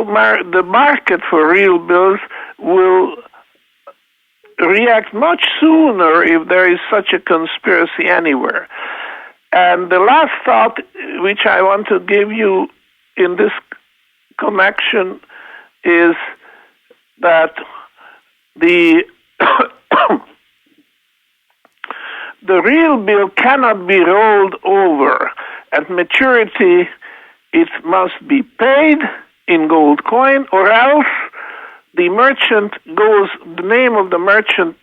the market for real bills will react much sooner if there is such a conspiracy anywhere. And the last thought which I want to give you in this connection is that the the real bill cannot be rolled over. At maturity, it must be paid in gold coin, or else the name of the merchant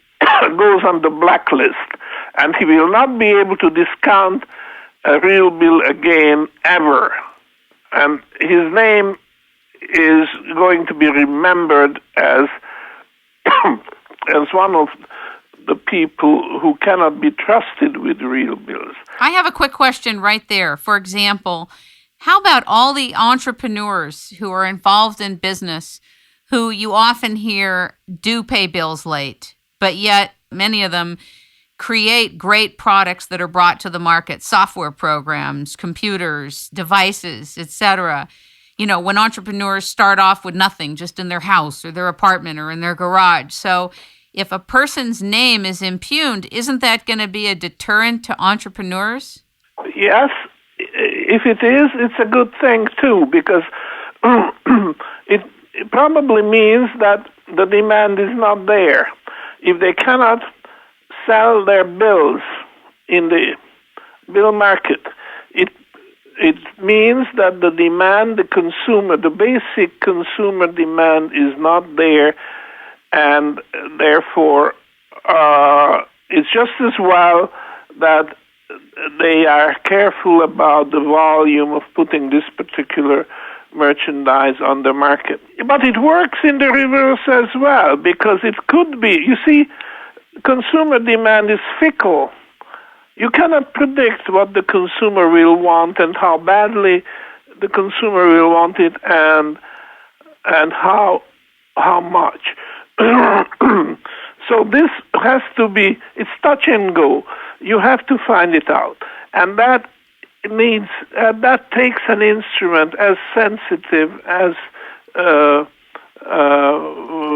goes on the blacklist, and he will not be able to discount a real bill again ever. And his name is going to be remembered as as one of the people who cannot be trusted with real bills. I have a quick question right there. For example, how about all the entrepreneurs who are involved in business who you often hear do pay bills late, but yet many of them create great products that are brought to the market, software programs, computers, devices, etc. You know, when entrepreneurs start off with nothing, just in their house or their apartment or in their garage. So if a person's name is impugned, isn't that going to be a deterrent to entrepreneurs? Yes, if it is, it's a good thing too, because it probably means that the demand is not there. If they cannot sell their bills in the bill market, it means that the demand, the basic consumer demand is not there, and therefore it's just as well that they are careful about the volume of putting this particular merchandise on the market. But it works in the reverse as well, because it could be, you see, consumer demand is fickle. You cannot predict what the consumer will want and how badly the consumer will want it and how much. So this has to be, it's touch and go. You have to find it out. And that takes an instrument as sensitive as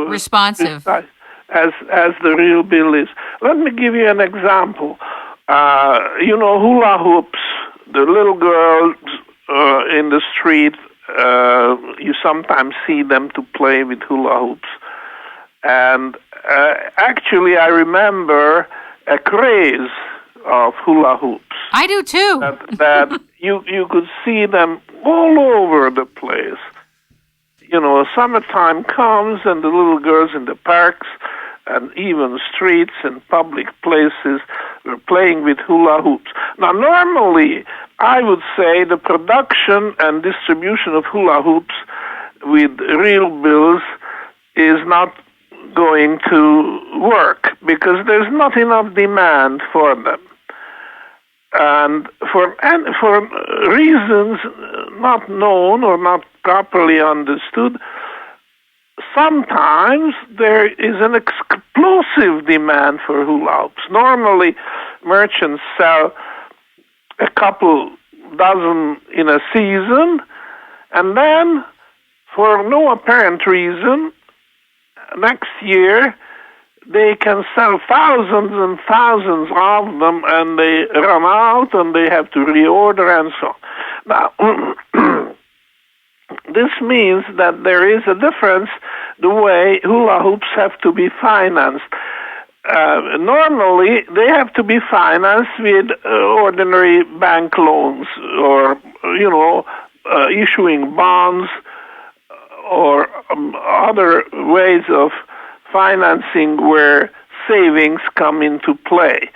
responsive as the real bill is. Let me give you an example. Hula hoops, the little girls in the street, you sometimes see them to play with hula hoops. And actually, I remember a craze of hula hoops. I do too. That you could see them all over the place. You know, summertime comes and the little girls in the parks and even streets and public places were playing with hula hoops. Now, normally, I would say the production and distribution of hula hoops with real bills is not going to work because there's not enough demand for them. And for reasons not known or not properly understood, sometimes there is an explosive demand for hula hoops. Normally, merchants sell a couple dozen in a season, and then, for no apparent reason, next year they can sell thousands and thousands of them, and they run out, and they have to reorder, and so on. Now, this means that there is a difference the way hula hoops have to be financed. Normally, they have to be financed with ordinary bank loans or, issuing bonds or other ways of financing where savings come into play.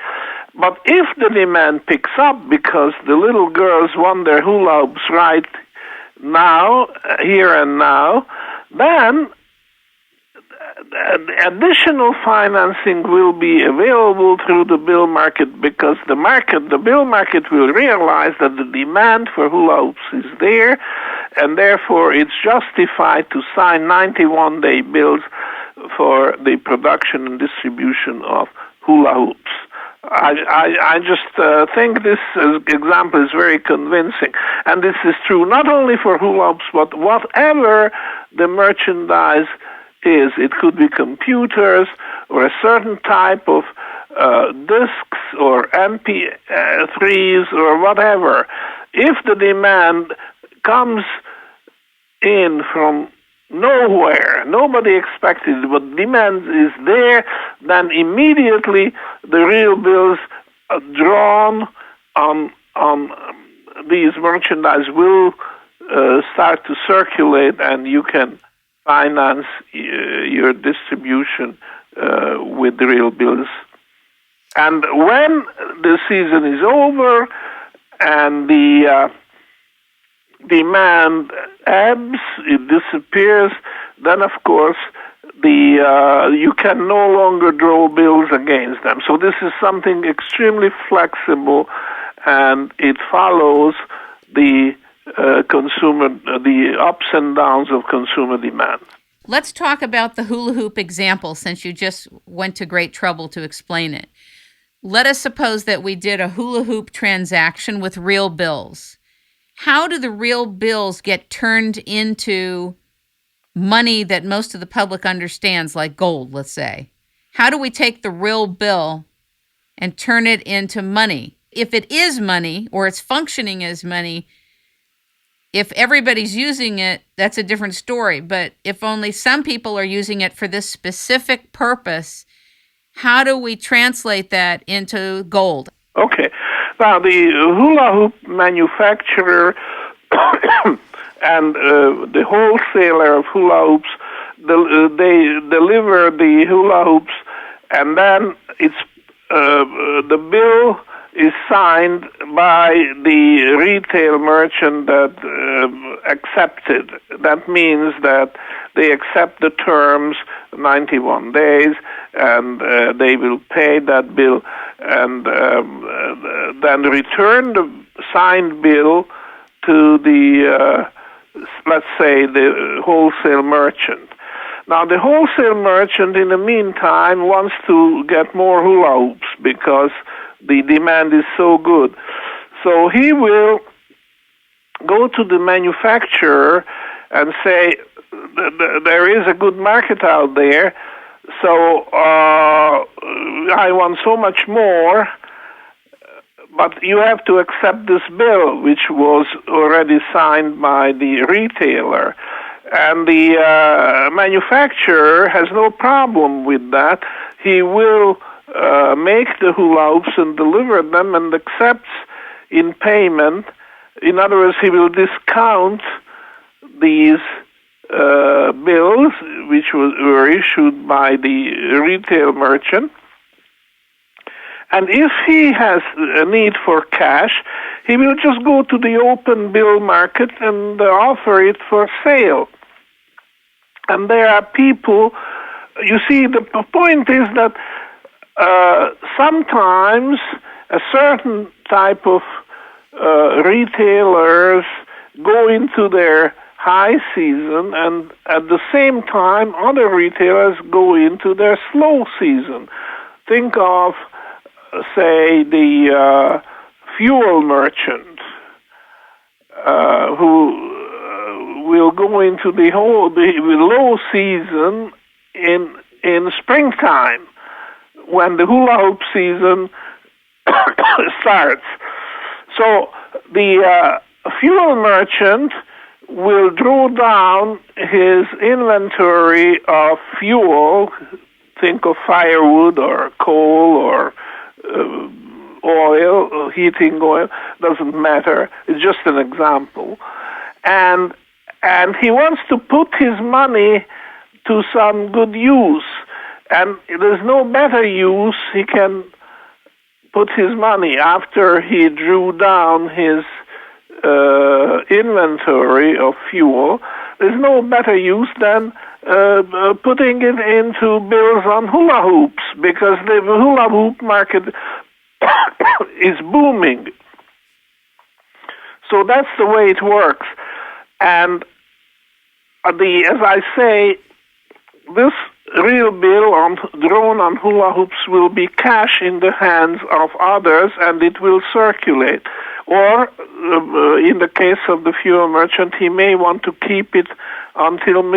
But if the demand picks up because the little girls want their hula hoops right now, here and now, then additional financing will be available through the bill market because the bill market will realize that the demand for hula hoops is there, and therefore it's justified to sign 91-day bills for the production and distribution of hula hoops. I just think this example is very convincing. And this is true not only for hula hoops, but whatever the merchandise is. It could be computers or a certain type of discs or MP3s or whatever. If the demand comes in from nowhere, nobody expected it, but demand is there, then immediately the real bills drawn on these merchandise will start to circulate, and you can finance your distribution with the real bills. And when the season is over and the demand ebbs, it disappears, then of course you can no longer draw bills against them. So this is something extremely flexible, and it follows the the ups and downs of consumer demand. Let's talk about the hula hoop example, since you just went to great trouble to explain it. Let us suppose that we did a hula hoop transaction with real bills. How do the real bills get turned into money that most of the public understands, like gold, let's say? How do we take the real bill and turn it into money? If it is money, or it's functioning as money, if everybody's using it, that's a different story. But if only some people are using it for this specific purpose, how do we translate that into gold? Okay. Now, the hula hoop manufacturer and the wholesaler of hula hoops, they deliver the hula hoops, and then the bill is signed by the retail merchant that accepted. That means that they accept the terms, 91 days, and they will pay that bill and then return the signed bill to the, let's say, the wholesale merchant. Now, the wholesale merchant, in the meantime, wants to get more hula hoops because the demand is so good. So he will go to the manufacturer and say, there is a good market out there, so I want so much more, but you have to accept this bill, which was already signed by the retailer. And the manufacturer has no problem with that. He will make the hula hoops and deliver them and accepts in payment. In other words, he will discount these bills, which were issued by the retail merchant. And if he has a need for cash, he will just go to the open bill market and offer it for sale. And there are people, you see, the point is that sometimes a certain type of retailers go into their high season, and at the same time other retailers go into their slow season. Think of, say, the fuel merchant who will go into the low season in springtime, when the hula hoop season starts. So the fuel merchant will draw down his inventory of fuel. Think of firewood or coal or oil, heating oil, doesn't matter. It's just an example. And he wants to put his money to some good use. And there's no better use he can put his money after he drew down his inventory of fuel. There's no better use than putting it into bills on hula hoops, because the hula hoop market is booming. So that's the way it works. And as I say, this real bill drawn on hula hoops will be cash in the hands of others, and it will circulate. Or, in the case of the fuel merchant, he may want to keep it until